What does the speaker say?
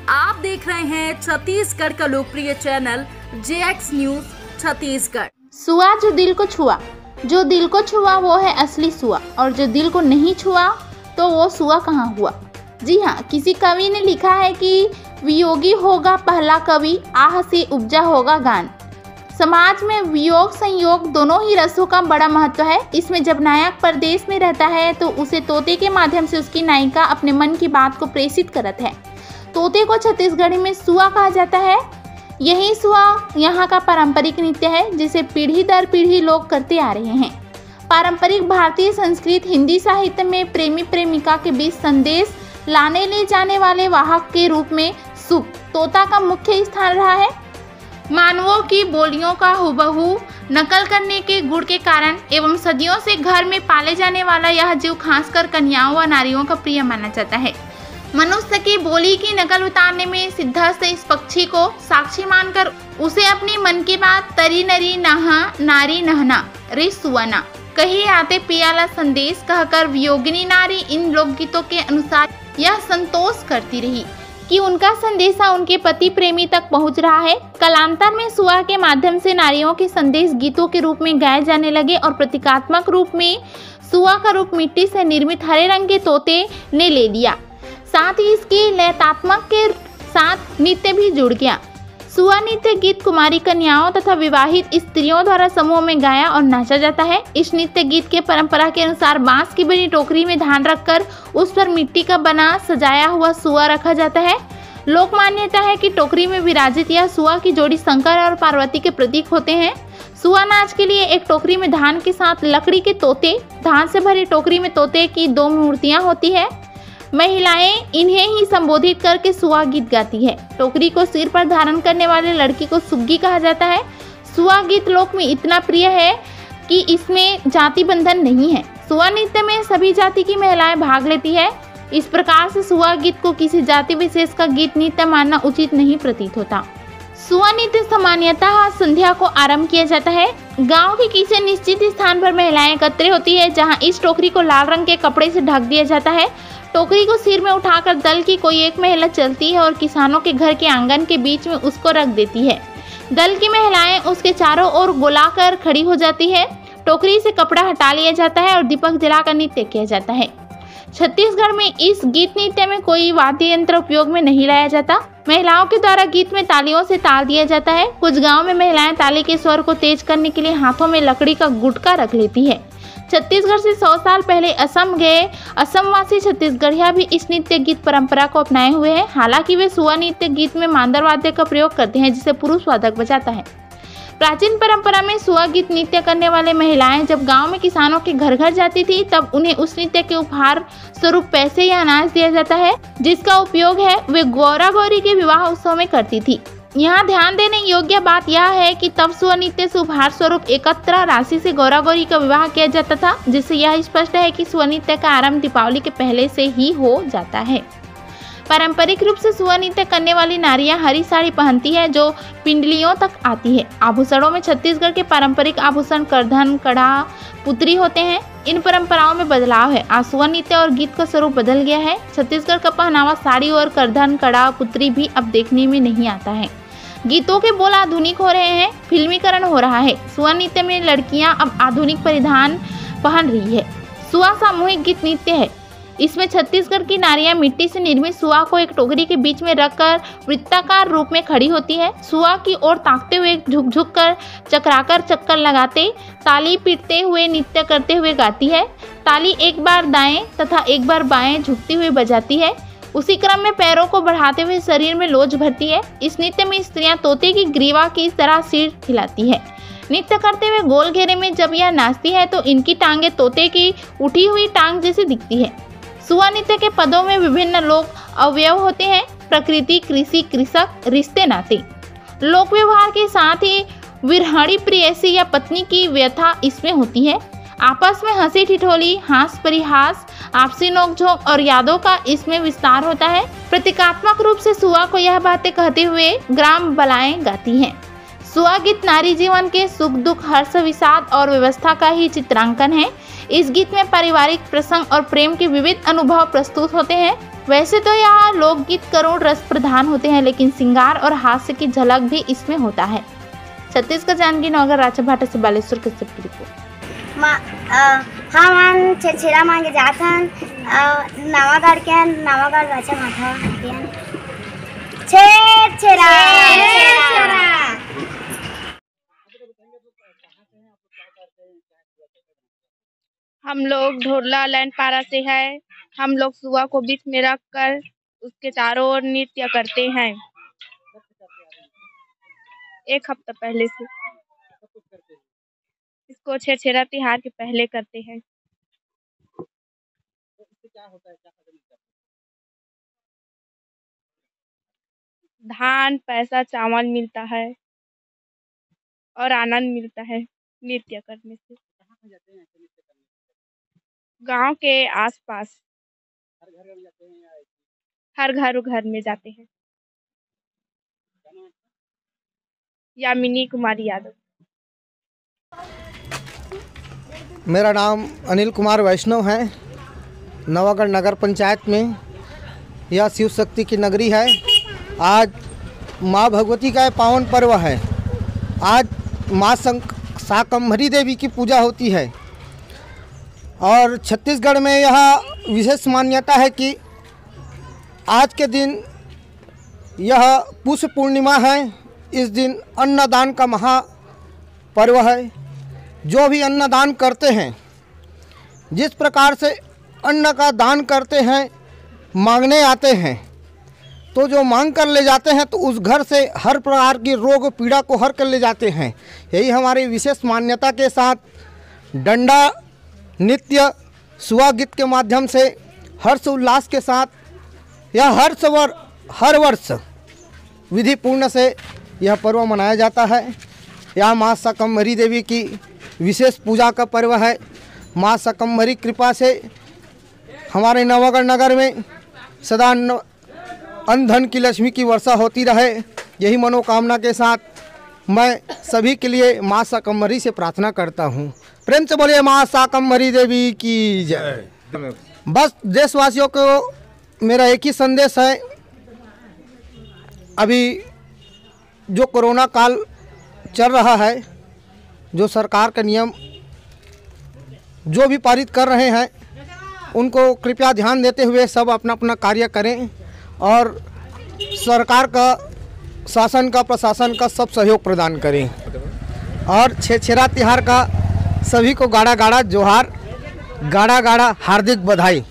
आप देख रहे हैं छत्तीसगढ़ का लोकप्रिय चैनल JX न्यूज छत्तीसगढ़। सुआ जो दिल को छुआ वो है असली सुआ, और जो दिल को नहीं छुआ तो वो सुआ कहाँ हुआ। जी हाँ, किसी कवि ने लिखा है कि वियोगी होगा पहला कवि, आह से उपजा होगा गान। समाज में वियोग संयोग दोनों ही रसों का बड़ा महत्व है। इसमें जब नायक परदेश में रहता है तो उसे तोते के माध्यम से उसकी नायिका अपने मन की बात को प्रेषित करत है। तोते को छत्तीसगढ़ी में सुआ कहा जाता है। यही सुआ यहाँ का पारंपरिक नृत्य है, जिसे पीढ़ी दर पीढ़ी लोग करते आ रहे हैं। पारंपरिक भारतीय संस्कृत हिंदी साहित्य में प्रेमी प्रेमिका के बीच संदेश लाने ले जाने वाले वाहक के रूप में तोता का मुख्य स्थान रहा है। मानवों की बोलियों का हुबहू नकल करने के गुण के कारण एवं सदियों से घर में पाले जाने वाला यह जीव खासकर कन्याओं व नारियों का प्रिय माना जाता है। मनुष्य की बोली की नकल उतारने में सिद्धहस्त इस पक्षी को साक्षी मानकर उसे अपनी मन की बात तरी नरी नहा नारी नहना रे सुवना कही आते पियाला संदेश कहकर वियोगिनी नारी इन लोकगीतों के अनुसार यह संतोष करती रही कि उनका संदेशा उनके पति प्रेमी तक पहुंच रहा है। कालांतर में सुआ के माध्यम से नारियों के संदेश गीतों के रूप में गाए जाने लगे और प्रतीकात्मक रूप में सुआ का रूप मिट्टी से निर्मित हरे रंग के तोते ने ले लिया। साथ ही इसकी लयतात्मक के साथ नृत्य भी जुड़ गया। सुआ नृत्य गीत कुमारी कन्याओं तथा विवाहित स्त्रियों द्वारा समूह में गाया और नाचा जाता है। इस नृत्य गीत के परंपरा के अनुसार बांस की बनी टोकरी में धान रखकर उस पर मिट्टी का बना सजाया हुआ सुआ रखा जाता है। लोक मान्यता है कि टोकरी में विराजित यह सुआ की जोड़ी शंकर और पार्वती के प्रतीक होते हैं। सुआ नाच के लिए एक टोकरी में धान के साथ लकड़ी के तोते, धान से भरी टोकरी में तोते की 2 मूर्तियां होती है। महिलाएं इन्हें ही संबोधित करके सुआ गीत गाती है। टोकरी को सिर पर धारण करने वाले लड़की को सुग्गी कहा जाता है। सुआ गीत लोक में इतना प्रिय है कि इसमें जाति बंधन नहीं है। सुआ नृत्य में सभी जाति की महिलाएं भाग लेती है। इस प्रकार से सुआ गीत को किसी जाति विशेष का गीत नृत्य मानना उचित नहीं प्रतीत होता। सुआ नृत्य सामान्यतः संध्या को आरंभ किया जाता है। गांव के किसी निश्चित स्थान पर महिलाएं एकत्र होती है, जहां इस टोकरी को लाल रंग के कपड़े से ढक दिया जाता है। टोकरी को सिर में उठाकर दल की कोई एक महिला चलती है और किसानों के घर के आंगन के बीच में उसको रख देती है। दल की महिलाएं उसके चारों ओर गोलाकर खड़ी हो जाती है। टोकरी से कपड़ा हटा लिया जाता है और दीपक जलाकर नृत्य किया जाता है। छत्तीसगढ़ में इस गीत नृत्य में कोई वाद्य यंत्र उपयोग में नहीं लाया जाता। महिलाओं के द्वारा गीत में तालियों से ताल दिया जाता है। कुछ गाँव में महिलाएं ताली के स्वर को तेज करने के लिए हाथों में लकड़ी का गुटका रख लेती है। छत्तीसगढ़ से 100 साल पहले असम गए असमवासी छत्तीसगढ़िया भी इस नृत्य गीत परंपरा को अपनाए हुए हैं। हालांकि वे सुआ नृत्य गीत में मांदर वाद्य का प्रयोग करते हैं, जिसे पुरुष वादक बजाता है। प्राचीन परंपरा में सुआ गीत नृत्य करने वाले महिलाएं जब गांव में किसानों के घर घर जाती थी, तब उन्हें उस नृत्य के उपहार स्वरूप पैसे या अनाज दिया जाता है, जिसका उपयोग है वे गौरा गौरी के विवाह उत्सव में करती थी। यहाँ ध्यान देने योग्य बात यह है कि तब सुआ नृत्य से उपहार स्वरूप एकत्र राशि से गौरा गौरी का विवाह किया जाता था, जिससे यह स्पष्ट है कि सुआ नृत्य का आरंभ दीपावली के पहले से ही हो जाता है। पारंपरिक रूप से सुआ नृत्य करने वाली नारियां हरी साड़ी पहनती है, जो पिंडलियों तक आती है। आभूषणों में छत्तीसगढ़ के पारंपरिक आभूषण करधन, कड़ा, पुतरी होते हैं। इन परंपराओं में बदलाव है। आज सुआ नृत्य और गीत का स्वरूप बदल गया है। छत्तीसगढ़ का पहनावा साड़ी और करधन, कड़ा, पुतरी भी अब देखने में नहीं आता है। गीतों के बोल आधुनिक हो रहे हैं, फिल्मीकरण हो रहा है। सुआ नृत्य में लड़कियां अब आधुनिक परिधान पहन रही है। सुआ सामूहिक गीत नृत्य है। इसमें छत्तीसगढ़ की नारियां मिट्टी से निर्मित सुआ को एक टोकरी के बीच में रखकर वृत्ताकार रूप में खड़ी होती है। सुआ की ओर ताकते हुए झुक झुक कर चक्राकर चक्कर लगाते, ताली पीटते हुए नृत्य करते हुए गाती है। ताली एक बार दाएं तथा एक बार बाएं झुकती हुई बजाती है। उसी क्रम में पैरों को बढ़ाते हुए शरीर में लोच भरती है। इस नृत्य में स्त्रियां तोते की ग्रीवा की तरह सिर हिलाती है। नृत्य करते हुए गोल घेरे में जब यह नाचती है तो इनकी टांगें तोते की उठी हुई टांग जैसी दिखती है। सुआ नृत्य के पदों में विभिन्न लोक अवयव होते हैं। प्रकृति, कृषि, कृषक, रिश्ते नाते। लोक व्यवहार के साथ ही विरहणी प्रेयसी या पत्नी की व्यथा इसमें होती है। आपस में हंसी ठिठोली, हास परिहास, आपसी नोकझोंक और यादों का इसमें विस्तार होता है। प्रतीकात्मक रूप से सुआ को यह बातें कहते हुए ग्राम बलाएं गाती हैं। सुआ गीत नारी जीवन के सुख दुख, हर्ष विषाद और व्यवस्था का ही चित्रांकन है। इस गीत में पारिवारिक प्रसंग और प्रेम के विविध अनुभव प्रस्तुत होते हैं। वैसे तो यहाँ लोकगीत करुण रस प्रधान होते हैं, लेकिन श्रृंगार और हास्य की झलक भी इसमें होता है। छत्तीसगढ़ जानकी नौगर राजा भाटा से बालेश्वर कश्यप की रिपोर्ट। हम छेरा मांगे जाथन नवागढ़ के नवागढ़ राजा माथा छेरा। हम लोग ढोरला लैंड पारा से है। हम लोग सुआ को बीच में रख कर उसके चारों ओर नृत्य करते हैं। एक हफ्ता पहले से इसको छेरा त्योहार के पहले करते हैं। धान, पैसा, चावल मिलता है और आनंद मिलता है नृत्य करने से। गांव के आसपास हर घर में जाते हैं। यामिनी कुमारी यादव। मेरा नाम अनिल कुमार वैष्णव है। नवागढ़ नगर पंचायत में यह शिव शक्ति की नगरी है। आज माँ भगवती का पावन पर्व है। आज माँ शाकंभरी देवी की पूजा होती है और छत्तीसगढ़ में यह विशेष मान्यता है कि आज के दिन यह पुष्य पूर्णिमा है। इस दिन अन्नदान का महापर्व है। जो भी अन्नदान करते हैं, जिस प्रकार से अन्न का दान करते हैं, मांगने आते हैं, तो जो मांग कर ले जाते हैं तो उस घर से हर प्रकार की रोग पीड़ा को हर कर ले जाते हैं। यही हमारी विशेष मान्यता के साथ डंडा नृत्य सुआ गीत के माध्यम से हर्ष उल्लास के साथ यह हर वर्ष विधि पूर्ण से यह पर्व मनाया जाता है। यह माँ शाकंभरी देवी की विशेष पूजा का पर्व है। माँ शाकंभरी कृपा से हमारे नवागढ़ नगर में सदा अन्न धन की लक्ष्मी की वर्षा होती रहे। यही मनोकामना के साथ मैं सभी के लिए माँ शाकंभरी से प्रार्थना करता हूँ। प्रेम से बोलिए माँ शाकंभरी देवी की जय। बस देशवासियों को मेरा एक ही संदेश है। अभी जो कोरोना काल चल रहा है, जो सरकार का नियम जो भी पारित कर रहे हैं, उनको कृपया ध्यान देते हुए सब अपना अपना कार्य करें और सरकार का, शासन का, प्रशासन का सब सहयोग प्रदान करें। और छेरा त्योहार का सभी को गाड़ा गाड़ा जोहार, गाड़ा गाड़ा हार्दिक बधाई।